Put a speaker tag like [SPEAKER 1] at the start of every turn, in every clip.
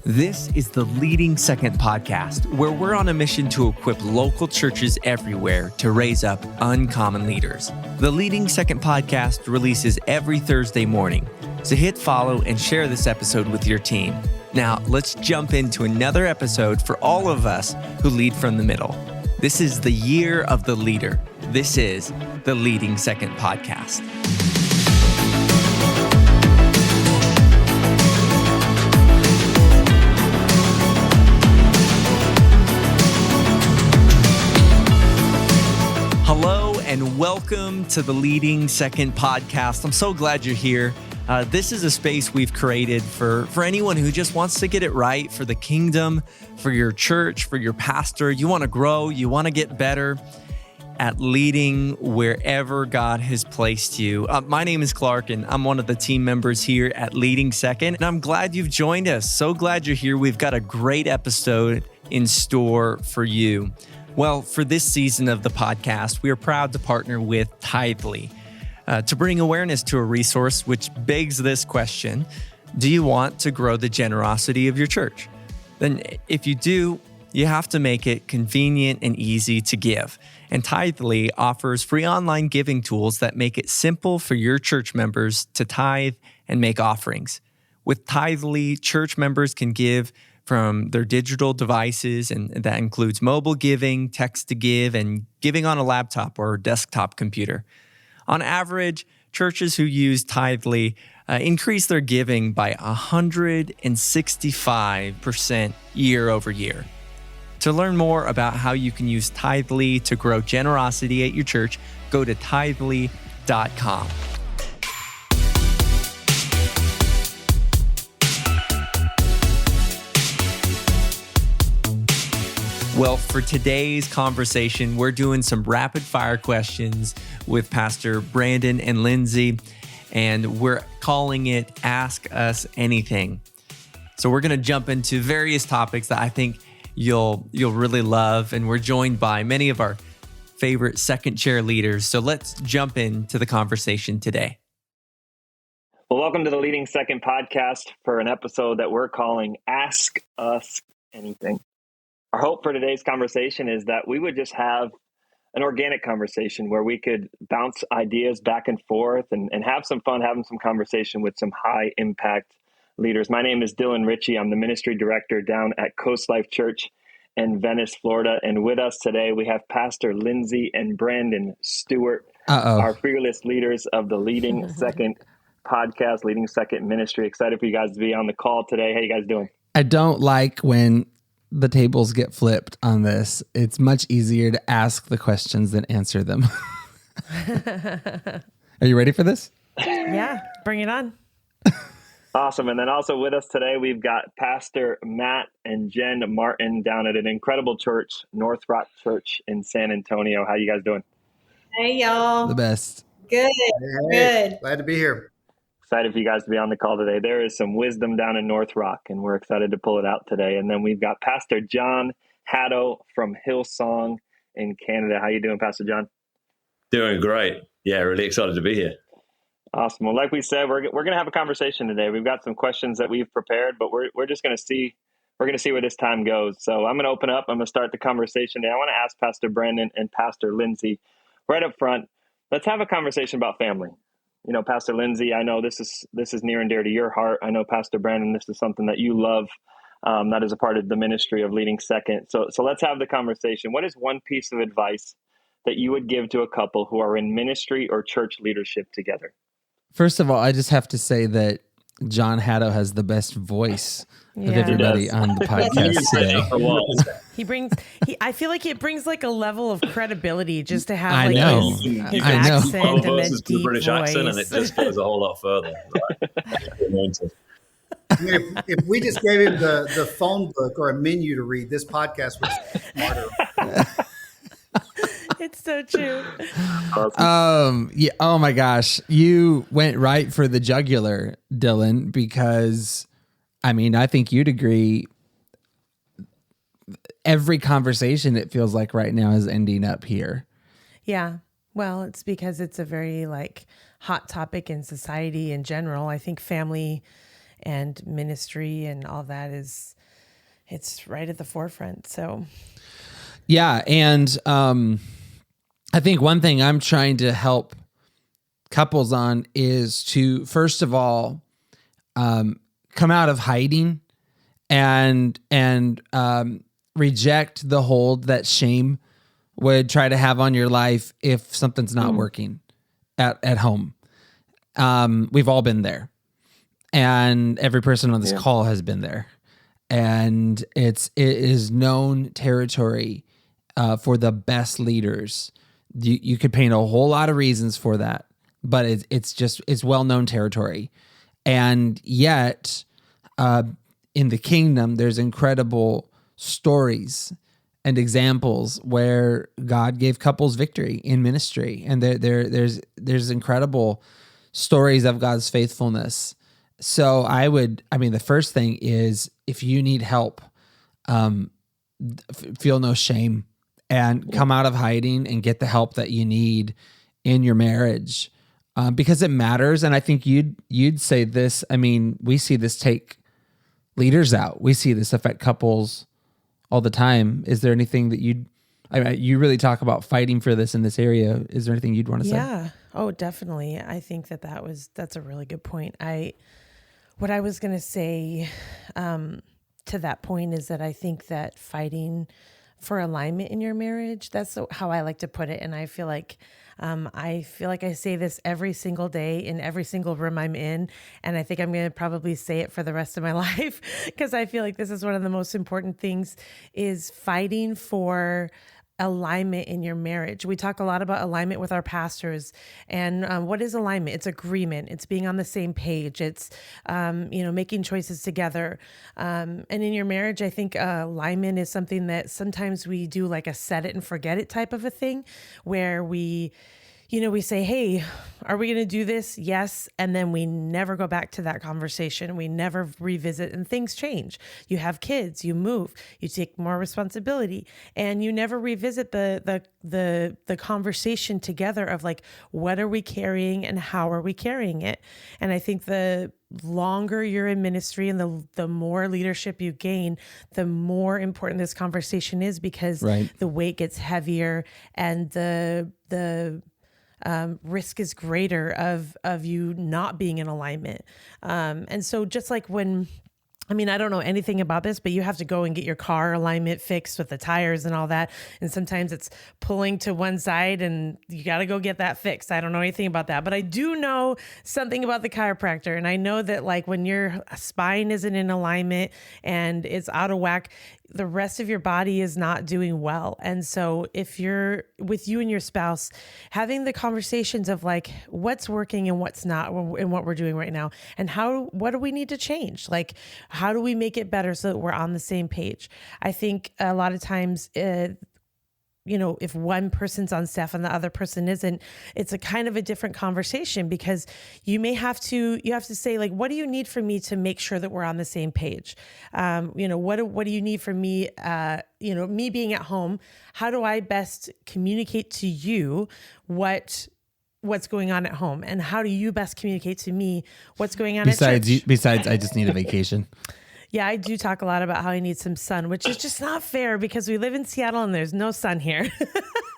[SPEAKER 1] This is the Leading Second podcast, where we're on a mission to equip local churches everywhere to raise up uncommon leaders. The Leading Second podcast releases every Thursday morning, so hit follow and share this episode with your team. Now, let's jump into another episode for all of us who lead from the middle. This is the year of the leader. This is the Leading Second podcast. Hello and welcome to the Leading Second podcast. I'm so glad you're here. This is a space we've created for anyone who just wants to get it right for the kingdom, for your church, for your pastor. You want to grow, you want to get better at leading wherever God has placed you. My name is Clark, and I'm one of the team members here at Leading Second, and I'm glad you've joined us. So glad you're here. We've got a great episode in store for you. Well, for this season of the podcast, we are proud to partner with Tithely to bring awareness to a resource which begs this question: do you want to grow the generosity of your church? Then if you do, you have to make it convenient and easy to give. And Tithely offers free online giving tools that make it simple for your church members to tithe and make offerings. With Tithely, church members can give from their digital devices, and that includes mobile giving, text to give, and giving on a laptop or desktop computer. On average, churches who use Tithely increase their giving by 165% year over year. To learn more about how you can use Tithely to grow generosity at your church, go to tithely.com. Well, for today's conversation, we're doing some rapid fire questions with Pastor Brandon and Lindsay, and we're calling it Ask Us Anything. So we're going to jump into various topics that I think you'll really love, and we're joined by many of our favorite second chair leaders. So let's jump into the conversation today.
[SPEAKER 2] Well, welcome to the Leading Second podcast for an episode that we're calling Ask Us Anything. Our hope for today's conversation is that we would just have an organic conversation where we could bounce ideas back and forth and have some fun, having some conversation with some high impact leaders. My name is Dillon Ritchie. I'm the ministry director down at CoastLife Church in Venice, Florida. And with us today, we have Pastor Lindsay and Brandon Stewart, our fearless leaders of the Leading Second podcast, Leading Second ministry. Excited for you guys to be on the call today. How you guys doing?
[SPEAKER 3] I don't like when the tables get flipped on this. It's much easier to ask the questions than answer them. Are you ready for this?
[SPEAKER 4] Yeah, bring it on.
[SPEAKER 2] Awesome. And then also with us today, we've got Pastor Matt and Jen Martin down at an incredible church, NorthRock Church in San Antonio. How you guys doing?
[SPEAKER 5] Hey, y'all.
[SPEAKER 3] The best.
[SPEAKER 5] Good.
[SPEAKER 6] Hey,
[SPEAKER 5] Good.
[SPEAKER 6] glad to be here.
[SPEAKER 2] Excited for you guys to be on the call today. There is some wisdom down in NorthRock, and we're excited to pull it out today. And then we've got Pastor Jon Hatto from Hillsong in Canada. How you doing, Pastor Jon?
[SPEAKER 7] Doing great. Yeah, really excited to be here.
[SPEAKER 2] Awesome. Well, like we said, we're going to have a conversation today. We've got some questions that we've prepared, but we're just going to see. We're going to see where this time goes. So I'm going to open up. I'm going to start the conversation today. I want to ask Pastor Brandon and Pastor Lindsay right up front. Let's have a conversation about family. You know, Pastor Lindsay, I know this is near and dear to your heart. I know, Pastor Brandon, this is something that you love. That is a part of the ministry of Leading Second. So let's have the conversation. What is one piece of advice that you would give to a couple who are in ministry or church leadership together?
[SPEAKER 3] First of all, I just have to say that Jon Hatto has the best voice of everybody on the podcast today.
[SPEAKER 4] I feel like it brings like a level of credibility just to have like his
[SPEAKER 3] I know.
[SPEAKER 4] accent and
[SPEAKER 7] versus
[SPEAKER 4] a deep
[SPEAKER 7] the British
[SPEAKER 4] voice.
[SPEAKER 7] accent, and it just goes a whole lot further.
[SPEAKER 6] If we just gave him the phone book or a menu to read, this podcast would be smarter.
[SPEAKER 4] It's so true.
[SPEAKER 3] Yeah. Oh my gosh, you went right for the jugular, Dillon, because I mean, I think you'd agree. Every conversation, it feels like right now, is ending up here.
[SPEAKER 4] Yeah. Well, it's because it's a very like hot topic in society in general. I think family and ministry and all that it's right at the forefront. So
[SPEAKER 3] yeah. And I think one thing I'm trying to help couples on is to, first of all, come out of hiding and reject the hold that shame would try to have on your life if something's not working at home. We've all been there, and every person on this call has been there, and it is known territory for the best leaders. You could paint a whole lot of reasons for that, but it's well-known territory. And yet, in the kingdom, there's incredible stories and examples where God gave couples victory in ministry, and there's incredible stories of God's faithfulness. So the first thing is, if you need help, feel no shame and come out of hiding and get the help that you need in your marriage, because it matters. And I think you'd say this. I mean, we see this take leaders out. We see this affect couples all the time. Is there anything that you really talk about fighting for this in this area? Is there anything you'd want to say?
[SPEAKER 4] Yeah. Oh, definitely. I think that's a really good point. What I was going to say to that point is that I think that fighting for alignment in your marriage, that's how I like to put it. And I feel like I say this every single day in every single room I'm in. And I think I'm going to probably say it for the rest of my life, because I feel like this is one of the most important things, is fighting for alignment in your marriage. We talk a lot about alignment with our pastors, and what is alignment? It's agreement. It's being on the same page. It's, making choices together. And in your marriage, I think alignment is something that sometimes we do like a set it and forget it type of a thing, where we say, hey, are we going to do this? Yes. And then we never go back to that conversation. We never revisit, and things change. You have kids, you move, you take more responsibility, and you never revisit the conversation together of like, what are we carrying and how are we carrying it? And I think the longer you're in ministry and the more leadership you gain, the more important this conversation is, because the weight gets heavier and the risk is greater of you not being in alignment. And so just like I don't know anything about this, but you have to go and get your car alignment fixed with the tires and all that. And sometimes it's pulling to one side and you got to go get that fixed. I don't know anything about that, but I do know something about the chiropractor. And I know that like when your spine isn't in alignment and it's out of whack, the rest of your body is not doing well. And so if you're with you and your spouse, having the conversations of like what's working and what's not in what we're doing right now, and what do we need to change? Like, how do we make it better so that we're on the same page? I think a lot of times, if one person's on staff and the other person isn't, it's a kind of a different conversation, because you have to say like, what do you need from me to make sure that we're on the same page? What do you need from me? Me being at home, how do I best communicate to you what's going on at home, and how do you best communicate to me what's going on at church?
[SPEAKER 3] Besides, I just need a vacation.
[SPEAKER 4] Yeah, I do talk a lot about how I need some sun, which is just not fair because we live in Seattle and there's no sun here.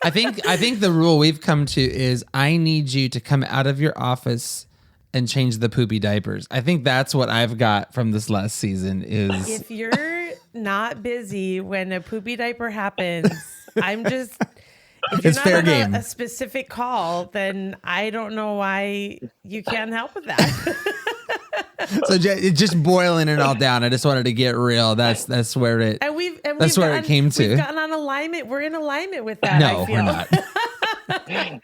[SPEAKER 3] I think the rule we've come to is I need you to come out of your office and change the poopy diapers. I think that's what I've got from this last season is
[SPEAKER 4] if you're not busy when a poopy diaper happens, if you're
[SPEAKER 3] it's
[SPEAKER 4] not
[SPEAKER 3] fair
[SPEAKER 4] on
[SPEAKER 3] game.
[SPEAKER 4] A specific call, then I don't know why you can't help with that.
[SPEAKER 3] So just boiling it all down. I just wanted to get real. That's where it. That's where it came to.
[SPEAKER 4] We've gotten on alignment. We're in alignment with that.
[SPEAKER 3] No, we're not. I'm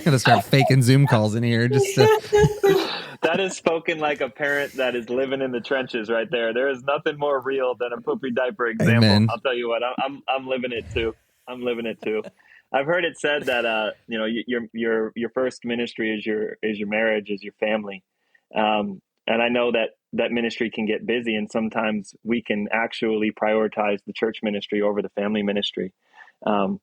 [SPEAKER 3] gonna start faking Zoom calls in here.
[SPEAKER 2] That is spoken like a parent that is living in the trenches right there. There is nothing more real than a poopy diaper example.
[SPEAKER 3] Amen.
[SPEAKER 2] I'll tell you what. I'm living it too. I'm living it too. I've heard it said that your first ministry is your marriage, is your family. And I know that ministry can get busy, and sometimes we can actually prioritize the church ministry over the family ministry. And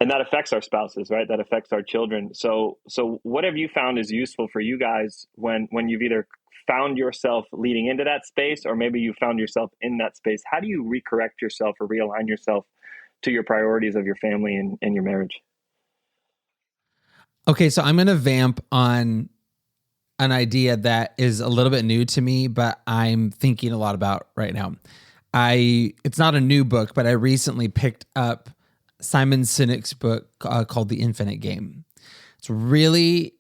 [SPEAKER 2] and that affects our spouses, right? That affects our children. So what have you found is useful for you guys when you've either found yourself leading into that space, or maybe you found yourself in that space? How do you recorrect yourself or realign yourself to your priorities of your family and your marriage?
[SPEAKER 3] Okay, so I'm going to vamp on an idea that is a little bit new to me, but I'm thinking a lot about right now. It's not a new book, but I recently picked up Simon Sinek's book called The Infinite Game. It's really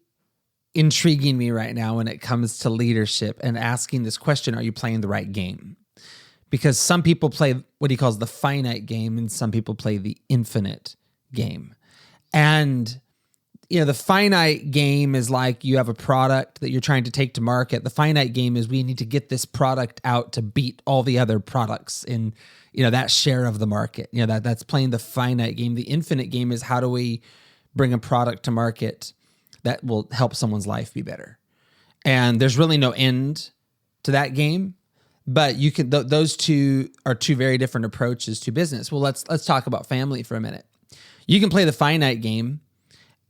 [SPEAKER 3] intriguing me right now when it comes to leadership and asking this question, are you playing the right game? Because some people play what he calls the finite game and some people play the infinite game. And the finite game is like you have a product that you're trying to take to market. The finite game is we need to get this product out to beat all the other products in, that share of the market. That's playing the finite game. The infinite game is how do we bring a product to market that will help someone's life be better? And there's really no end to that game, but you can. Those two are two very different approaches to business. Well, let's talk about family for a minute. You can play the finite game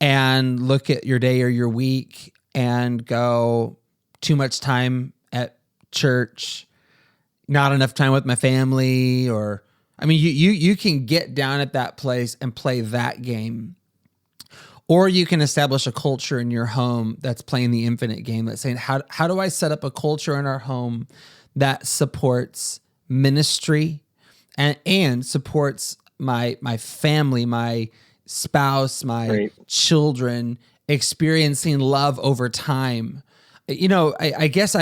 [SPEAKER 3] and look at your day or your week and go, too much time at church, not enough time with my family, you can get down at that place and play that game. Or you can establish a culture in your home that's playing the infinite game, that's saying, how do I set up a culture in our home that supports ministry and supports my family, my spouse, my children experiencing love over time. I guess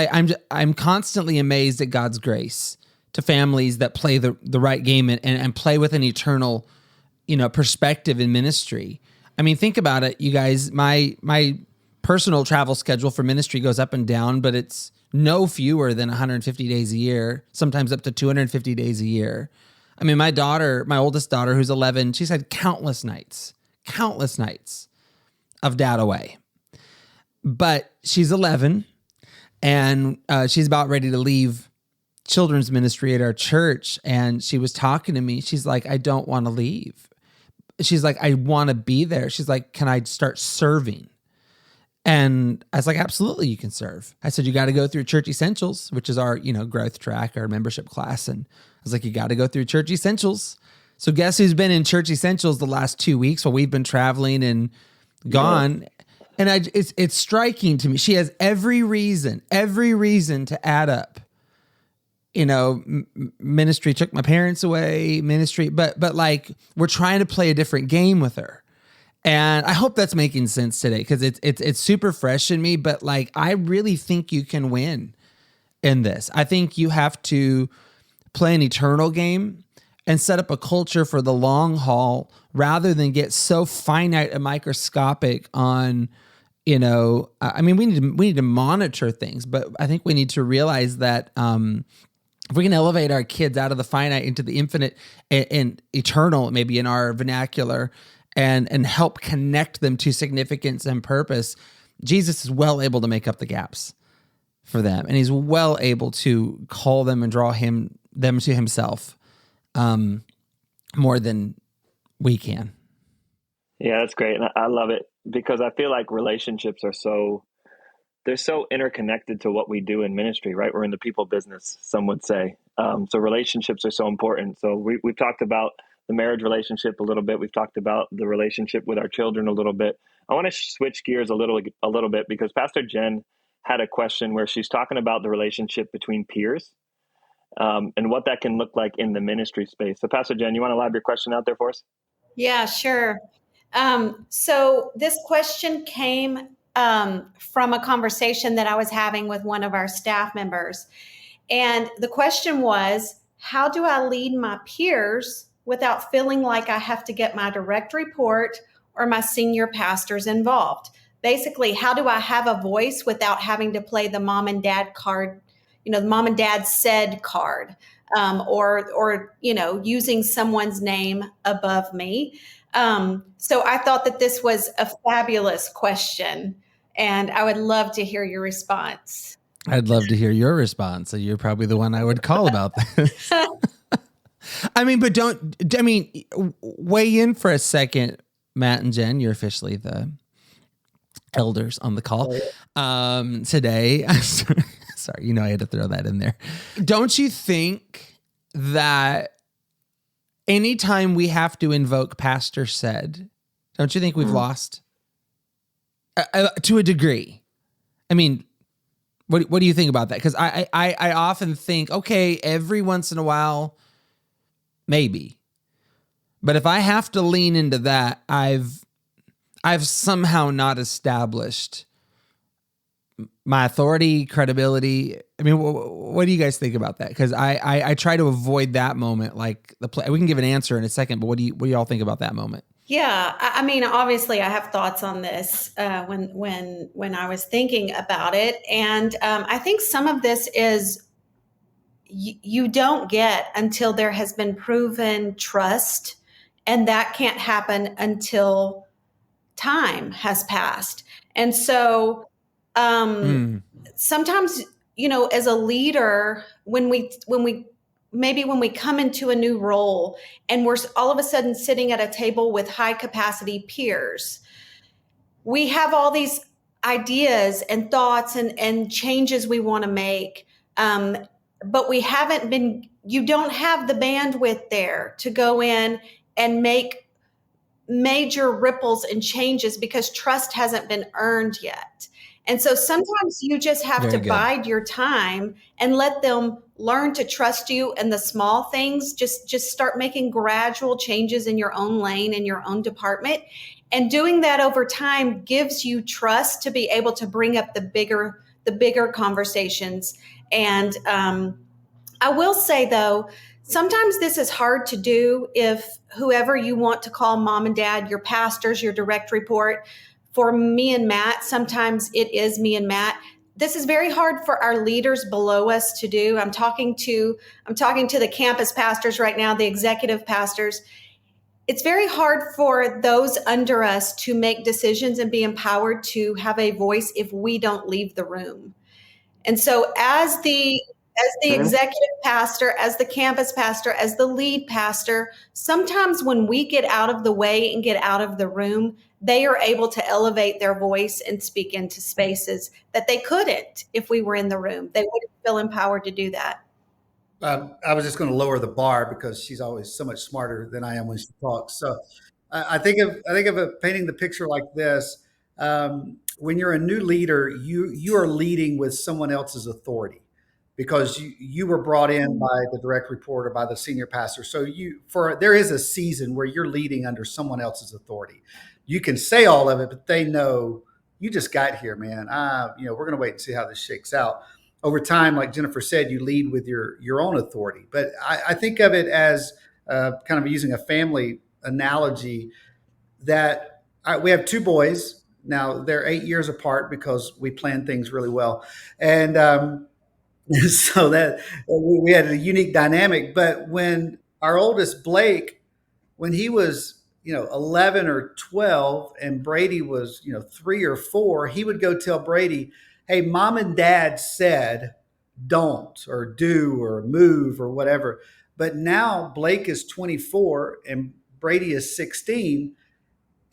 [SPEAKER 3] I'm constantly amazed at God's grace to families that play the right game and play with an eternal, perspective in ministry. I mean, think about it, you guys. My personal travel schedule for ministry goes up and down, but it's no fewer than 150 days a year, sometimes up to 250 days a year. I mean, my oldest daughter, who's 11, she's had countless nights of dad away. But she's 11, and she's about ready to leave children's ministry at our church. And she was talking to me. She's like, I don't want to leave. She's like, I want to be there. She's like, can I start serving? And I was like, absolutely, you can serve. I said, you got to go through Church Essentials, which is our, growth track, our membership class. And I was like, you got to go through Church Essentials. So guess who's been in Church Essentials the last 2 weeks while we've been traveling and gone? Yeah. And it's striking to me. She has every reason to add up. Ministry took my parents away, but like we're trying to play a different game with her. And I hope that's making sense today because it's super fresh in me, but like I really think you can win in this. I think you have to play an eternal game and set up a culture for the long haul rather than get so finite and microscopic on, we need to monitor things, but I think we need to realize that if we can elevate our kids out of the finite into the infinite and eternal, maybe in our vernacular, and help connect them to significance and purpose, Jesus is well able to make up the gaps for them. And he's well able to call them and draw them to himself more than we can.
[SPEAKER 2] Yeah, that's great. And I love it because I feel like relationships they're so interconnected to what we do in ministry, right? We're in the people business, some would say. So relationships are so important. So we've talked about the marriage relationship a little bit. We've talked about the relationship with our children a little bit. I want to switch gears a little bit because Pastor Jen had a question where she's talking about the relationship between peers and what that can look like in the ministry space. So Pastor Jen, you want to lob your question out there for us?
[SPEAKER 5] Yeah, sure. So this question came from a conversation that I was having with one of our staff members. And the question was, how do I lead my peers without feeling like I have to get my direct report or my senior pastors involved? Basically, how do I have a voice without having to play the mom and dad card, the mom and dad said card, or using someone's name above me? So I thought that this was a fabulous question, and I would love to hear your response.
[SPEAKER 3] I'd love to hear your response. So you're probably the one I would call about this. Weigh in for a second. Matt and Jen, you're officially the elders on the call today. Sorry, I had to throw that in there. Don't you think that anytime we have to invoke pastor said, don't you think we've lost to a degree? I mean, what do you think about that? Because I often think, okay, every once in a while, maybe. But if I have to lean into that, I've somehow not established my authority, credibility. I mean, what do you guys think about that? Because I try to avoid that moment. Like we can give an answer in a second, but what do y'all think about that moment?
[SPEAKER 5] Yeah, I mean, obviously, I have thoughts on this when I was thinking about it, and I think some of this is you don't get until there has been proven trust, and that can't happen until time has passed. And so sometimes, as a leader, when we come into a new role and we're all of a sudden sitting at a table with high capacity peers, we have all these ideas and thoughts and changes we want to make. But you don't have the bandwidth there to go in and make major ripples and changes because trust hasn't been earned yet. And so sometimes you just have to bide your time and let them learn to trust you in the small things. Just start making gradual changes in your own lane, in your own department. And doing that over time gives you trust to be able to bring up the bigger conversations. And I will say, though, sometimes this is hard to do if whoever you want to call mom and dad, your pastors, your direct report. For me and Matt, sometimes it is me and Matt. This is very hard for our leaders below us to do. I'm talking to the campus pastors right now, the executive pastors. It's very hard for those under us to make decisions and be empowered to have a voice if we don't leave the room. And so as the executive pastor, as the campus pastor, as the lead pastor, sometimes when we get out of the way and get out of the room, they are able to elevate their voice and speak into spaces that they couldn't if we were in the room. They wouldn't feel empowered to do that.
[SPEAKER 6] I was just going to lower the bar because she's always so much smarter than I am when she talks. So I think of it painting the picture like this. When you're a new leader, you are leading with someone else's authority because you were brought in by the direct report or by the senior pastor. So there is a season where you're leading under someone else's authority. You can say all of it, but they know you just got here, man. We're going to wait and see how this shakes out. Over time, like Jennifer said, you lead with your own authority. But I think of it as kind of using a family analogy that we have two boys. Now, they're 8 years apart because we plan things really well. And so that we had a unique dynamic. But when our oldest Blake, when he was 11 or 12 and Brady was 3 or 4, he would go tell Brady, hey, mom and dad said don't or do or move or whatever. But now Blake is 24 and Brady is 16,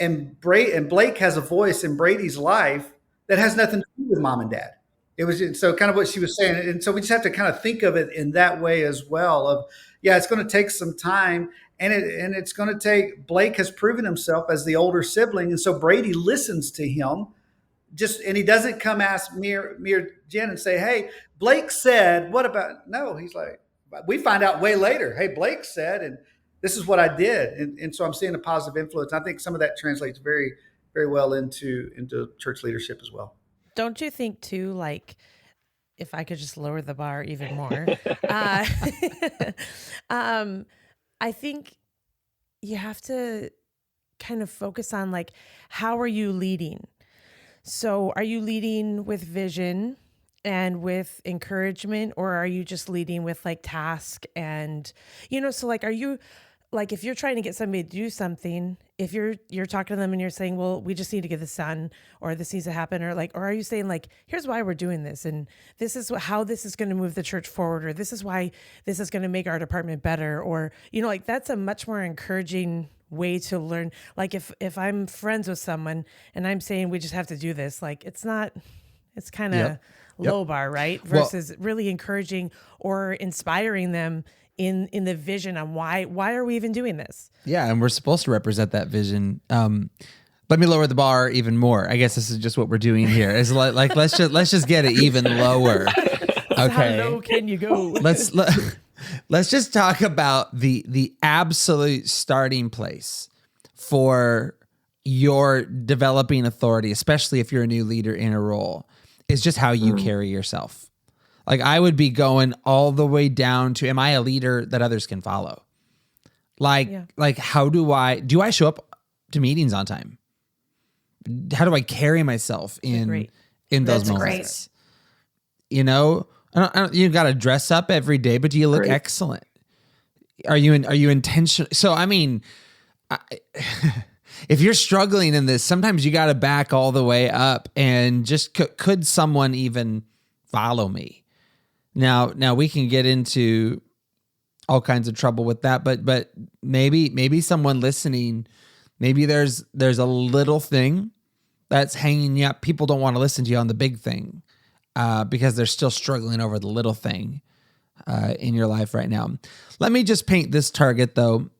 [SPEAKER 6] and Blake has a voice in Brady's life that has nothing to do with mom and dad. It was so kind of what she was saying. And so we just have to kind of think of it in that way as well of, it's going to take some time. And it's going to take, Blake has proven himself as the older sibling. And so Brady listens to him and he doesn't come ask me or Jen and say, hey, Blake said, what about, no, he's like, we find out way later. Hey, Blake said, and this is what I did. And so I'm seeing a positive influence. I think some of that translates very, very well into church leadership as well.
[SPEAKER 4] Don't you think too, like, if I could just lower the bar even more, I think you have to kind of focus on, like, how are you leading? So are you leading with vision and with encouragement, or are you just leading with like task and, so like, are you like, if you're trying to get somebody to do something, if you're talking to them and you're saying, well, we just need to get this done, or this needs to happen, or are you saying like, here's why we're doing this, and this is how this is going to move the church forward, or this is why this is going to make our department better, or, like, that's a much more encouraging way to learn. Like if I'm friends with someone and I'm saying we just have to do this, like it's kind of low bar, right? Versus really encouraging or inspiring them in the vision on why are we even doing this?
[SPEAKER 3] Yeah, and we're supposed to represent that vision. Let me lower the bar even more. I guess this is just what we're doing here. It's like let's just get it even lower. Okay.
[SPEAKER 4] How low can you go?
[SPEAKER 3] Let's just talk about the absolute starting place for your developing authority, especially if you're a new leader in a role, is just how you carry yourself. Like I would be going all the way down to, am I a leader that others can follow? Like how do I show up to meetings on time? How do I carry myself in those moments? Great. You know, you got to dress up every day, but do you look excellent? Are you intentional? So, I mean, if you're struggling in this, sometimes you got to back all the way up and just could someone even follow me? Now we can get into all kinds of trouble with that, but maybe someone listening, maybe there's a little thing that's hanging you up. People don't want to listen to you on the big thing because they're still struggling over the little thing in your life right now. Let me just paint this target, though.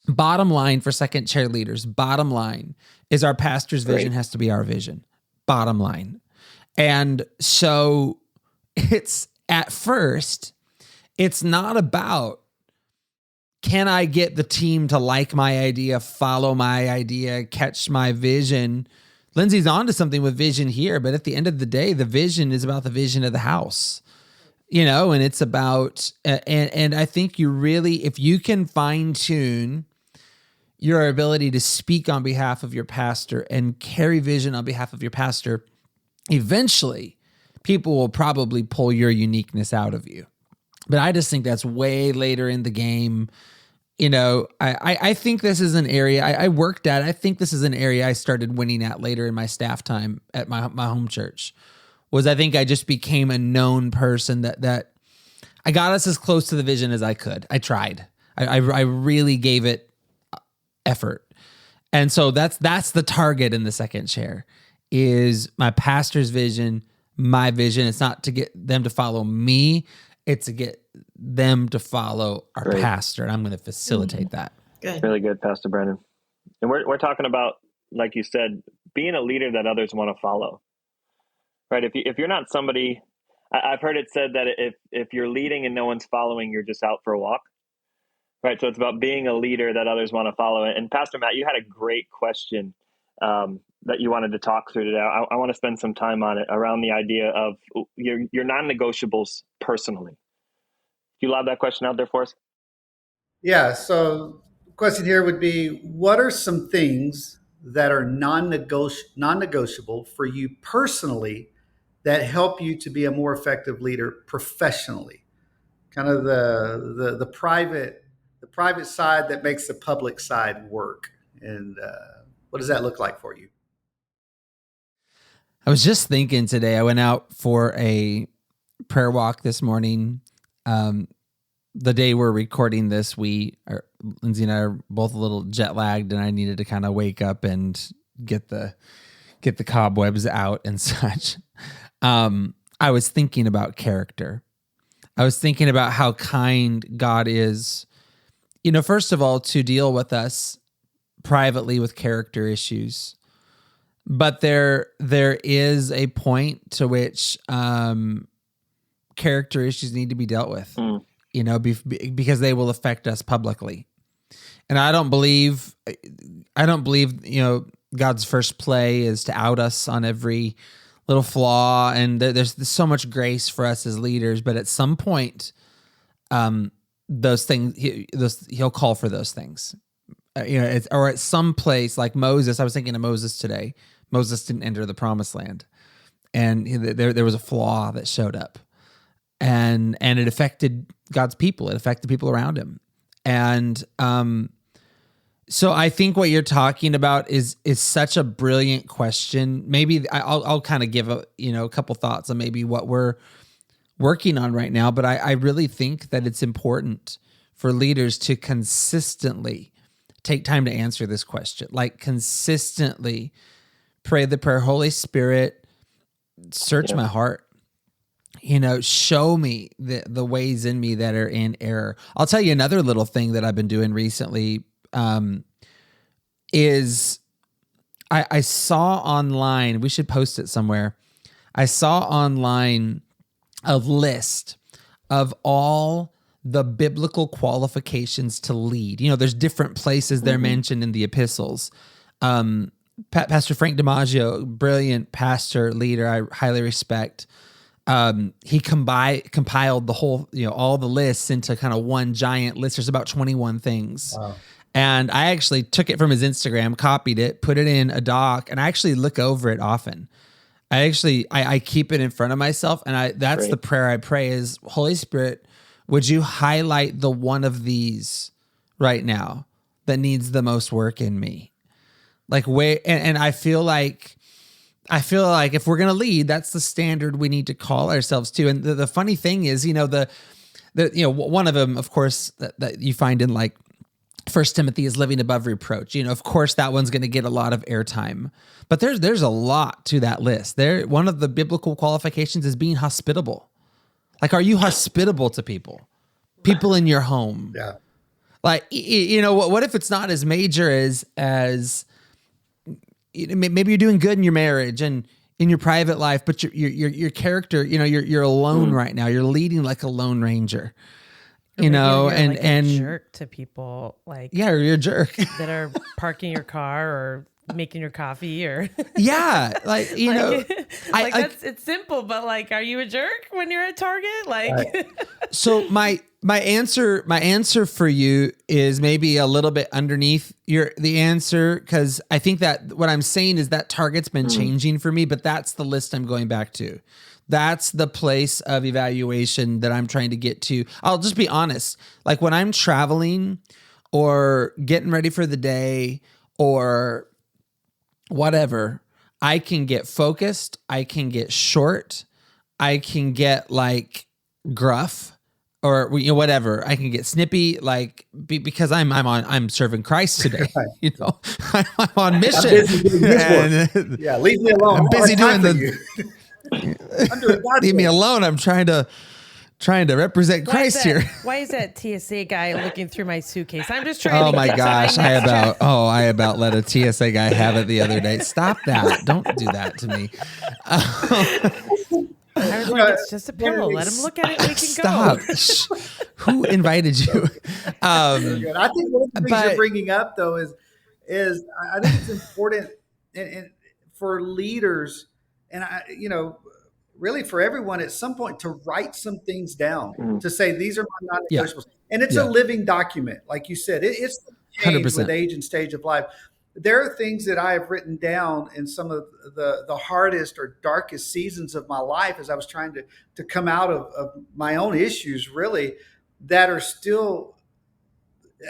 [SPEAKER 3] Bottom line for second chair leaders, bottom line is our pastor's vision has to be our vision. Bottom line. And so it's at first, it's not about, can I get the team to like my idea, follow my idea, catch my vision? Lindsay's onto something with vision here, but at the end of the day, the vision is about the vision of the house, you know, and it's about, and I think you really, if you can fine tune your ability to speak on behalf of your pastor and carry vision on behalf of your pastor, eventually people will probably pull your uniqueness out of you. But I just think that's way later in the game. You know, I think this is an area I worked at. I think this is an area I started winning at later in my staff time at my home church. Was I think I just became a known person that I got us as close to the vision as I could. I tried. I really gave it effort. And so that's the target in the second chair is my pastor's vision, my vision. It's not to get them to follow me. It's to get them to follow our pastor. And I'm going to facilitate that.
[SPEAKER 5] Good.
[SPEAKER 2] Really good, Pastor Brandon. And we're talking about, like you said, being a leader that others want to follow, right? If you're not somebody, I've heard it said that if you're leading and no one's following, you're just out for a walk, right? So it's about being a leader that others want to follow. And Pastor Matt, you had a great question that you wanted to talk through today. I want to spend some time on it around the idea of your non-negotiables personally. You lob that question out there for us?
[SPEAKER 6] Yeah. So the question here would be, what are some things that are non-negotiable for you personally that help you to be a more effective leader professionally? Kind of the private side that makes the public side work. And what does that look like for you?
[SPEAKER 3] I was just thinking today, I went out for a prayer walk this morning. The day we're recording this, Lindsay and I are both a little jet lagged, and I needed to kind of wake up and get the cobwebs out and such. I was thinking about character. I was thinking about how kind God is, you know, first of all, to deal with us privately with character issues. But there is a point to which character issues need to be dealt with, you know, because they will affect us publicly. And I don't believe, you know, God's first play is to out us on every little flaw. And there's so much grace for us as leaders. But at some point, those things, he'll call for those things. You know, or at some place like Moses. I was thinking of Moses today. Moses didn't enter the promised land, and there was a flaw that showed up, and it affected God's people. It affected people around him, and so I think what you're talking about is such a brilliant question. Maybe I'll kind of give a couple thoughts on maybe what we're working on right now, but I really think that it's important for leaders to consistently take time to answer this question. Like consistently pray the prayer, Holy Spirit, search my heart. Show me the ways in me that are in error. I'll tell you another little thing that I've been doing recently is I saw online, we should post it somewhere. I saw online a list of all the biblical qualifications to lead. There's different places they're mentioned in the epistles. Pastor Frank DiMaggio, brilliant pastor, leader, I highly respect. He compiled the whole, all the lists into kind of one giant list. There's about 21 things. Wow. And I actually took it from his Instagram, copied it, put it in a doc, and I actually look over it often. I keep it in front of myself, and that's Great. The prayer I pray is, Holy Spirit, would you highlight the one of these right now that needs the most work in me? Like and I feel like if we're going to lead, that's the standard we need to call ourselves to. And the funny thing is, one of them, of course, that you find in like 1 Timothy is living above reproach. Of course, that one's going to get a lot of airtime. But there's a lot to that list. One of the biblical qualifications is being hospitable. Like, are you hospitable to people in your home?
[SPEAKER 6] Yeah.
[SPEAKER 3] Like, what if it's not as major as maybe you're doing good in your marriage and in your private life, but your character, you're alone right now. You're leading like a lone ranger.
[SPEAKER 4] You're
[SPEAKER 3] and
[SPEAKER 4] like a jerk to people, like
[SPEAKER 3] you're a jerk
[SPEAKER 4] that are parking your car or making your coffee or it's simple, but like, are you a jerk when you're at Target? Like,
[SPEAKER 3] so my answer for you is maybe a little bit underneath the answer, because I think that what I'm saying is that Target's been changing for me, but that's the list I'm going back to. That's the place of evaluation that I'm trying to get to. I'll just be honest. Like when I'm traveling or getting ready for the day or whatever, I can get focused. I can get short. I can get like gruff or whatever. I can get snippy, like because I'm serving Christ today. I'm on mission.
[SPEAKER 6] I'm busy doing this work. Yeah, leave me alone.
[SPEAKER 3] I'm busy doing leave me alone. I'm trying to represent Christ here.
[SPEAKER 4] Why is that TSA guy looking through my suitcase? I'm just trying to.
[SPEAKER 3] Oh my gosh! I about let a TSA guy have it the other day. Stop that! Don't do that to me.
[SPEAKER 4] I was like, it's just a pillow. Let him look at it. We can
[SPEAKER 3] Stop.
[SPEAKER 4] go.
[SPEAKER 3] Who invited you?
[SPEAKER 6] I think one of the things you're bringing up though is I think it's important and for leaders. And really for everyone at some point to write some things down to say, these are my non-negotiables. And it's a living document. Like you said, it's changed 100%. With age and stage of life. There are things that I have written down in some of the hardest or darkest seasons of my life as I was trying to come out of my own issues, really, that are still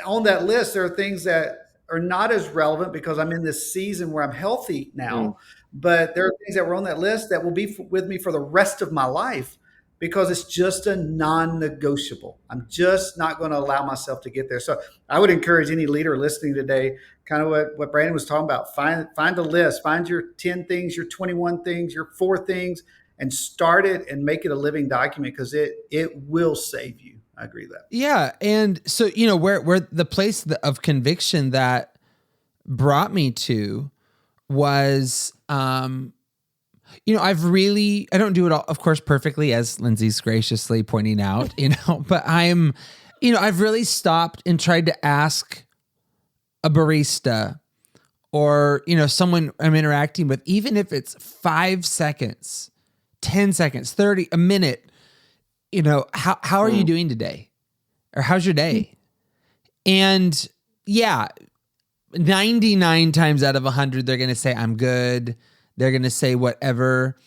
[SPEAKER 6] on that list. There are things that are not as relevant because I'm in this season where I'm healthy now. But there are things that were on that list that will be with me for the rest of my life because it's just a non-negotiable. I'm just not going to allow myself to get there. So I would encourage any leader listening today, kind of what Brandon was talking about, find a list, find your 10 things, your 21 things, your 4 things, and start it and make it a living document because it will save you. I agree with that.
[SPEAKER 3] Yeah. And so, where the place of conviction that brought me to was, I don't do it all, of course, perfectly, as Lindsay's graciously pointing out, but I've really stopped and tried to ask a barista or, someone I'm interacting with, even if it's 5 seconds, 10 seconds, 30, a minute, how are you doing today? Or how's your day? And 99 times out of 100, they're going to say, I'm good. They're going to say whatever.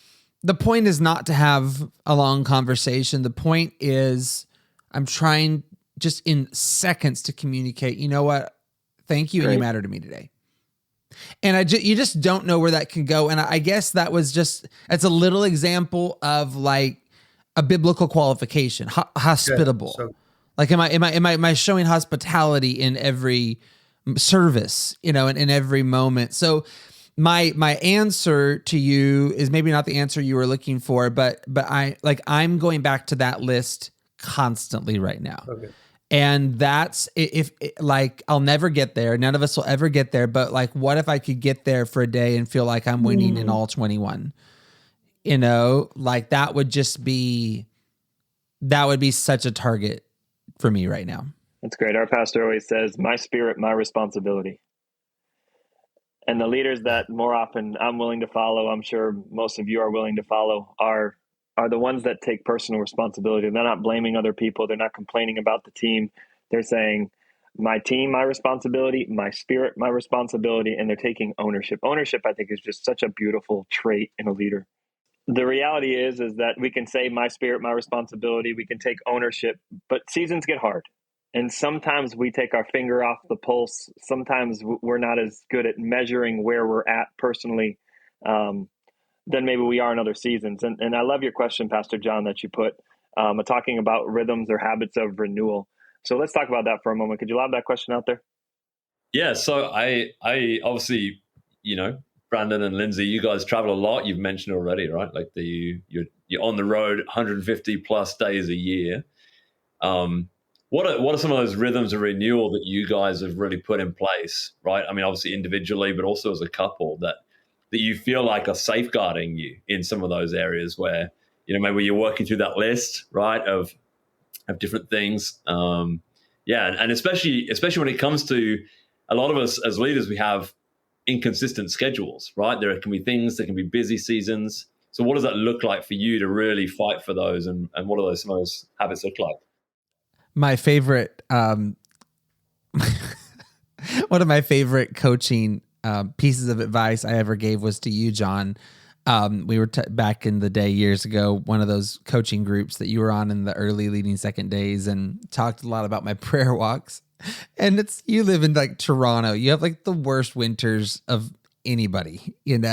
[SPEAKER 3] The point is not to have a long conversation. The point is I'm trying just in seconds to communicate, you know what? Thank you. Great. And you matter to me today. And you just don't know where that can go. And I guess it's a little example of like a biblical qualification, hospitable. So, like, am I showing hospitality in every service, in every moment. So my answer to you is maybe not the answer you were looking for, but I'm going back to that list constantly right now.
[SPEAKER 6] Okay.
[SPEAKER 3] And that's if I'll never get there. None of us will ever get there. But what if I could get there for a day and feel like I'm winning in all 21? That would be such a target for me right now.
[SPEAKER 2] That's great. Our pastor always says, "My spirit, my responsibility." And the leaders that more often I'm willing to follow, I'm sure most of you are willing to follow, are the ones that take personal responsibility. They're not blaming other people. They're not complaining about the team. They're saying, my team, my responsibility, my spirit, my responsibility, and they're taking ownership. Ownership, I think, is just such a beautiful trait in a leader. The reality is that we can say my spirit, my responsibility, we can take ownership, but seasons get hard. And sometimes we take our finger off the pulse. Sometimes we're not as good at measuring where we're at personally than maybe we are in other seasons. And I love your question, Pastor Jon, that you put talking about rhythms or habits of renewal. So let's talk about that for a moment. Could you lob that question out there?
[SPEAKER 7] Yeah. So I obviously, Brandon and Lindsay, you guys travel a lot. You've mentioned already, right? Like you're on the road 150 plus days a year. What are some of those rhythms of renewal that you guys have really put in place, right? I mean, obviously individually, but also as a couple that you feel like are safeguarding you in some of those areas where, maybe you're working through that list, right, of different things. And especially when it comes to a lot of us as leaders, we have inconsistent schedules, right? There can be things that can be busy seasons. So what does that look like for you to really fight for those? And what are some of those habits look like?
[SPEAKER 3] My favorite, one of my favorite coaching pieces of advice I ever gave was to you, Jon. We were back in the day years ago, one of those coaching groups that you were on in the early leading second days, and talked a lot about my prayer walks. And you live in Toronto. You have the worst winters of anybody, and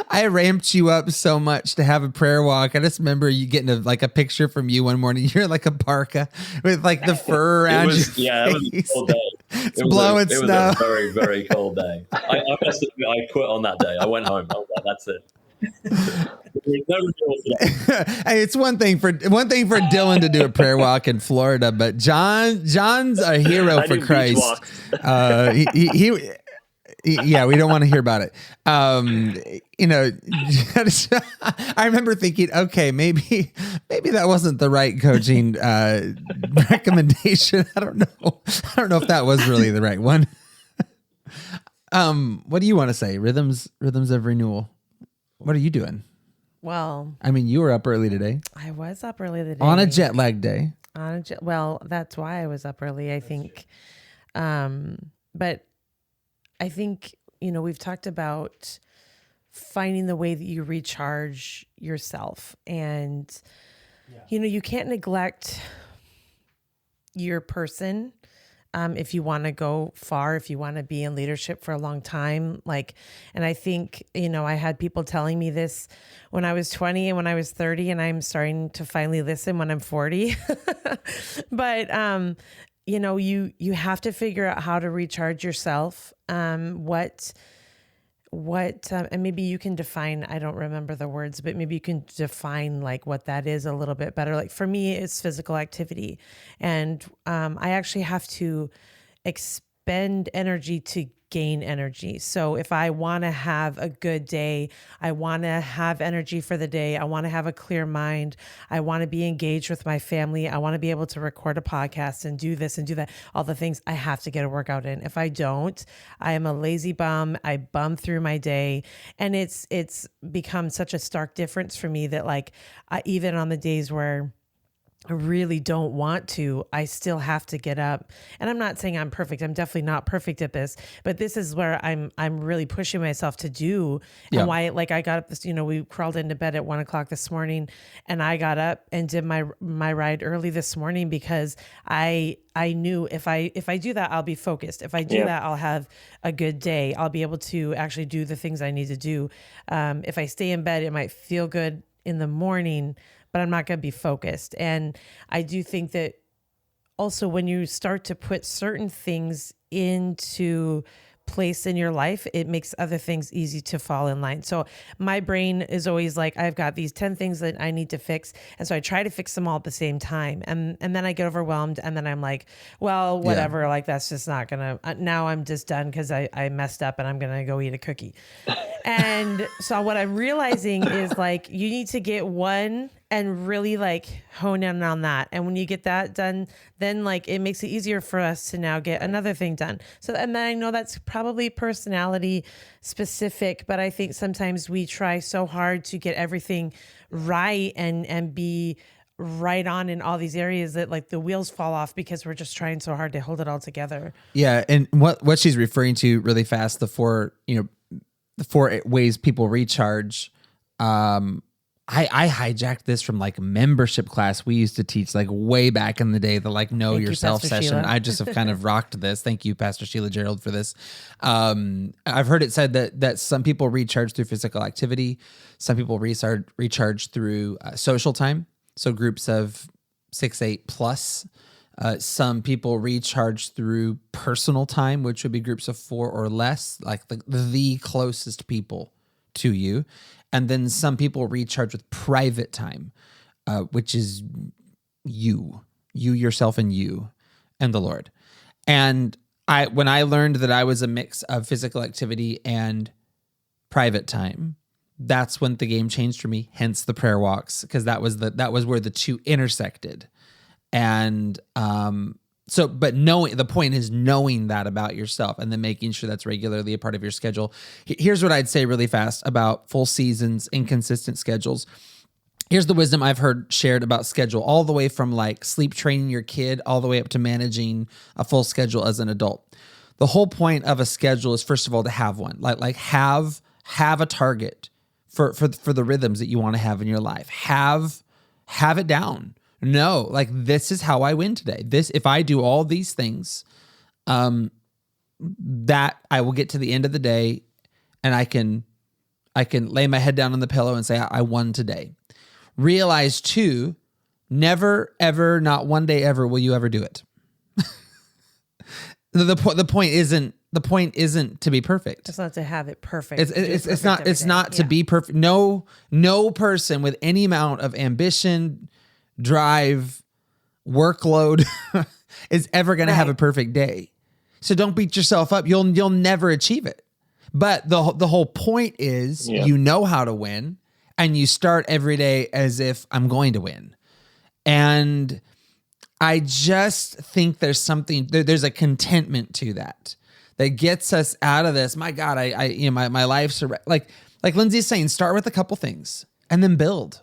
[SPEAKER 3] I ramped you up so much to have a prayer walk. I just remember you getting a picture from you one morning. You're in a parka with the fur around your face.
[SPEAKER 7] Yeah, it was a cold day.
[SPEAKER 3] It's blowing snow.
[SPEAKER 7] It was a very, very cold day. I quit on that day. I went home. I was like, that's it.
[SPEAKER 3] Hey, it's one thing for Dillon to do a prayer walk in Florida, but Jon's a hero for Christ. Yeah, we don't want to hear about it. I remember thinking, okay, maybe that wasn't the right coaching recommendation. I don't know if that was really the right one. What do you want to say? Rhythms of renewal. What are you doing?
[SPEAKER 4] Well,
[SPEAKER 3] I mean, you were up early today.
[SPEAKER 4] I was up early today.
[SPEAKER 3] On a jet lag day.
[SPEAKER 4] Well, that's why I was up early, I think. But I think, we've talked about finding the way that you recharge yourself. And, you can't neglect your person if you want to go far, if you want to be in leadership for a long time. And I think, I had people telling me this when I was 20 and when I was 30, and I'm starting to finally listen when I'm 40. But, you have to figure out how to recharge yourself. And maybe you can define, I don't remember the words, but maybe you can define what that is a little bit better. For me, it's physical activity. And I actually have to expend energy to gain energy. So if I want to have a good day, I want to have energy for the day, I want to have a clear mind, I want to be engaged with my family, I want to be able to record a podcast and do this and do that, all the things, I have to get a workout in. If I don't, I am a lazy bum. I bum through my day. And it's become such a stark difference for me that even on the days where I really don't want to, I still have to get up. And I'm not saying I'm perfect. I'm definitely not perfect at this, but this is where I'm really pushing myself to do.
[SPEAKER 3] Yeah.
[SPEAKER 4] And why, I got up this, we crawled into bed at 1:00 this morning, and I got up and did my ride early this morning because I knew if I do that, I'll be focused. If I do that, I'll have a good day. I'll be able to actually do the things I need to do. If I stay in bed, it might feel good in the morning, but I'm not going to be focused. And I do think that also when you start to put certain things into place in your life, it makes other things easy to fall in line. So my brain is always like, I've got these 10 things that I need to fix. And so I try to fix them all at the same time. And then I get overwhelmed, and then I'm like, well, whatever, like that's just not gonna, now I'm just done because I messed up and I'm gonna go eat a cookie. And so what I'm realizing is like, you need to get one and really like hone in on that. And when you get that done, then like it makes it easier for us to now get another thing done. So, and then I know that's probably personality specific, but I think sometimes we try so hard to get everything right and be right on in all these areas that like the wheels fall off because we're just trying so hard to hold it all together.
[SPEAKER 3] Yeah. And what she's referring to really fast, the four ways people recharge, I hijacked this from like membership class we used to teach like way back in the day, the like know yourself session.
[SPEAKER 4] Sheila.
[SPEAKER 3] I just have kind of rocked this. Thank you, Pastor Sheila Gerald, for this. I've heard it said that some people recharge through physical activity. Some people recharge through social time. So groups of 6, 8 plus. Some people recharge through personal time, which would be groups of 4 or less, like the closest people to you. And then some people recharge with private time, which is you yourself and you and the Lord. And when I learned that I was a mix of physical activity and private time, that's when the game changed for me. Hence the prayer walks, because that was where the two intersected. And but the point is knowing that about yourself and then making sure that's regularly a part of your schedule. Here's what I'd say really fast about full seasons, inconsistent schedules. Here's the wisdom I've heard shared about schedule, all the way from like sleep training your kid, all the way up to managing a full schedule as an adult. The whole point of a schedule is, first of all, to have one, like have a target for the rhythms that you want to have in your life. Have it down. No, like this is how I win today. If I do all these things, that I will get to the end of the day and I can lay my head down on the pillow and say, I won today. Realize too, never, ever, not one day ever will you ever do it. The point isn't to be perfect.
[SPEAKER 4] It's not to have it perfect.
[SPEAKER 3] It's not to be perfect. No person with any amount of ambition, drive, workload is ever going to have a perfect day. So don't beat yourself up. You'll never achieve it. But the whole point is you know how to win, and you start every day as if I'm going to win. And I just think there's there's a contentment to that gets us out of this. My God, my life's like Lindsay's saying, start with a couple things and then build.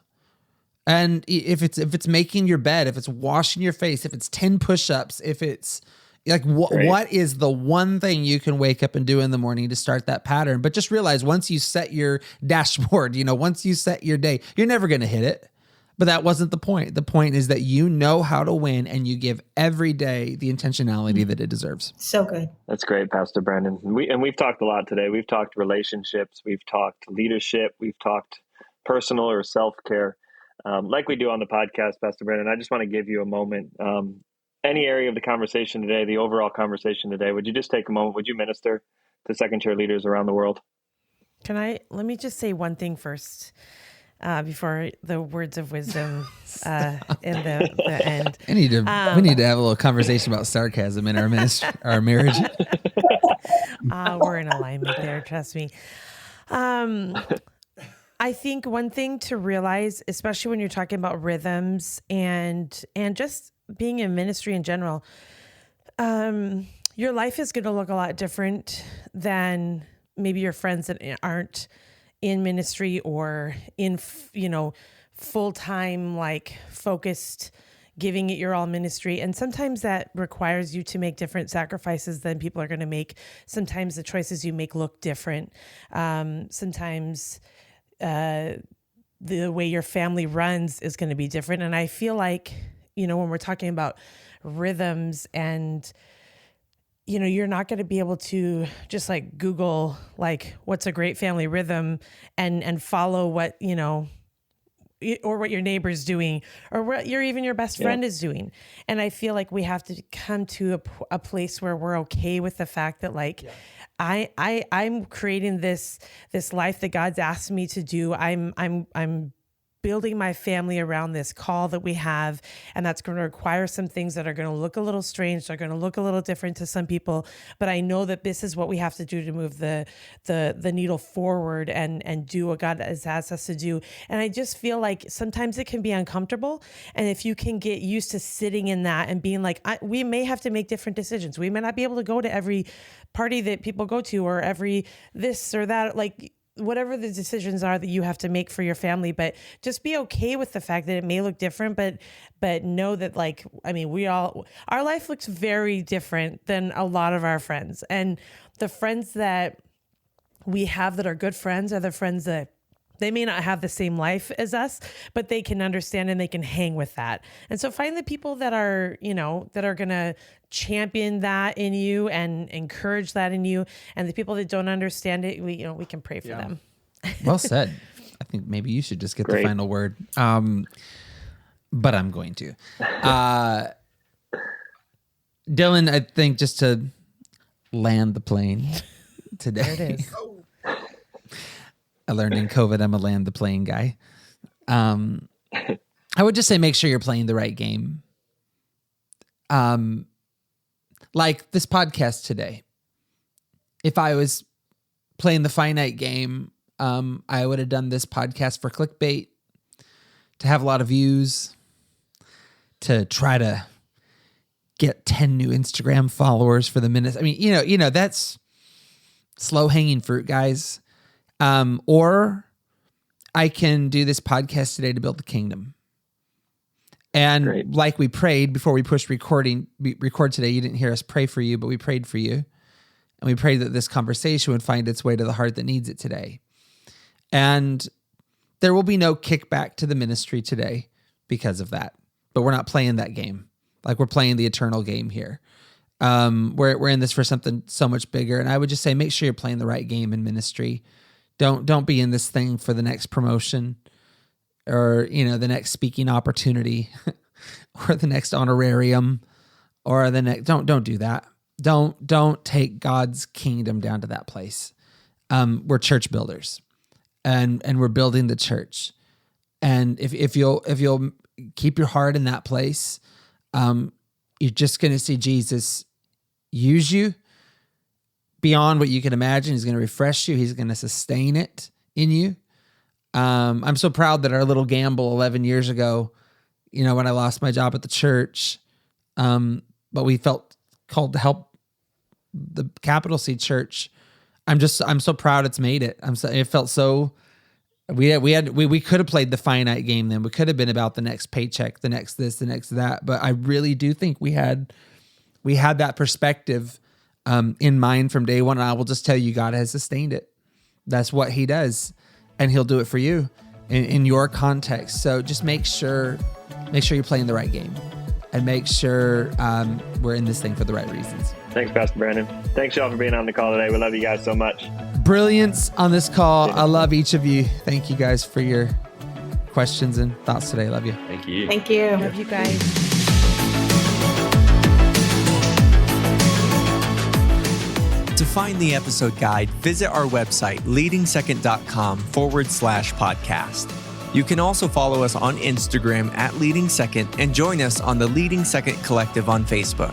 [SPEAKER 3] And if it's making your bed, if it's washing your face, if it's 10 push-ups, if it's like what is the one thing you can wake up and do in the morning to start that pattern? But just realize once you set your dashboard, once you set your day, you're never going to hit it. But that wasn't the point. The point is that you know how to win and you give every day the intentionality that it deserves.
[SPEAKER 5] So good.
[SPEAKER 2] That's great, Pastor Brandon. We've talked a lot today. We've talked relationships. We've talked leadership. We've talked personal or self-care. Like we do on the podcast, Pastor Brandon, I just want to give you a moment. Any area of the conversation today, the overall conversation today, would you just take a moment? Would you minister to second chair leaders around the world?
[SPEAKER 4] Let me just say one thing first before the words of wisdom in the end.
[SPEAKER 3] We need to have a little conversation about sarcasm in our marriage.
[SPEAKER 4] We're in alignment there, trust me. I think one thing to realize, especially when you're talking about rhythms and just being in ministry in general, your life is going to look a lot different than maybe your friends that aren't in ministry or in, full-time, like focused, giving it your all ministry. And sometimes that requires you to make different sacrifices than people are going to make. Sometimes the choices you make look different. Sometimes the way your family runs is going to be different. And I feel like, when we're talking about rhythms and, you're not going to be able to just like Google, like, what's a great family rhythm and follow what, or what your neighbor's doing, or what even your best friend is doing. And I feel like we have to come to a place where we're okay with the fact that like, I'm creating this life that God's asked me to do. I'm building my family around this call that we have, and that's going to require some things that are going to look a little strange. They're going to look a little different to some people, but I know that this is what we have to do to move the needle forward and do what God has asked us to do. And I just feel like sometimes it can be uncomfortable, and if you can get used to sitting in that and being like, we may have to make different decisions. We may not be able to go to every party that people go to, or every this or that, like whatever the decisions are that you have to make for your family, but just be okay with the fact that it may look different, but know that like, I mean, our life looks very different than a lot of our friends, and the friends that we have that are good friends are the friends that they may not have the same life as us, but they can understand and they can hang with that. And so find the people that are, that are going to champion that in you and encourage that in you. And the people that don't understand it, we can pray for them.
[SPEAKER 3] Well said. I think maybe you should just get the final word. But I'm going to. Dillon, I think just to land the plane today.
[SPEAKER 4] There it is.
[SPEAKER 3] I learned in COVID, I'm a land the plane guy. I would just say, make sure you're playing the right game. Like this podcast today, if I was playing the finite game, I would have done this podcast for clickbait, to have a lot of views, to try to get 10 new Instagram followers for the minute. I mean, that's slow hanging fruit, guys. Or I can do this podcast today to build the kingdom. And like we prayed before we pushed record today, you didn't hear us pray for you, but we prayed for you. And we prayed that this conversation would find its way to the heart that needs it today. And there will be no kickback to the ministry today because of that. But we're not playing that game. Like, we're playing the eternal game here. We're in this for something so much bigger. And I would just say, make sure you're playing the right game in ministry. Don't be in this thing for the next promotion, or the next speaking opportunity, or the next honorarium, or the next. Don't do that. Don't take God's kingdom down to that place. We're church builders, and we're building the church. And if you'll keep your heart in that place, you're just going to see Jesus use you beyond what you can imagine. He's going to refresh you. He's going to sustain it in you. I'm so proud that our little gamble 11 years ago, when I lost my job at the church, but we felt called to help the Capital C Church. I'm so proud it's made it. It felt so. We could have played the finite game then. We could have been about the next paycheck, the next this, the next that. But I really do think we had that perspective in mind from day one. And I will just tell you, God has sustained it. That's what He does, and He'll do it for you in your context. So just make sure you're playing the right game, and make sure we're in this thing for the right reasons.
[SPEAKER 2] Thanks, Pastor Brandon. Thanks, y'all, for being on the call today. We love you guys so much.
[SPEAKER 3] Brilliance on this call. I love each of you. Thank you guys for your questions and thoughts today. Love you.
[SPEAKER 7] Thank you.
[SPEAKER 5] Thank you.
[SPEAKER 4] Love you guys.
[SPEAKER 1] To find the episode guide, visit our website, leadingsecond.com/podcast. You can also follow us on Instagram @LeadingSecond and join us on the Leading Second Collective on Facebook.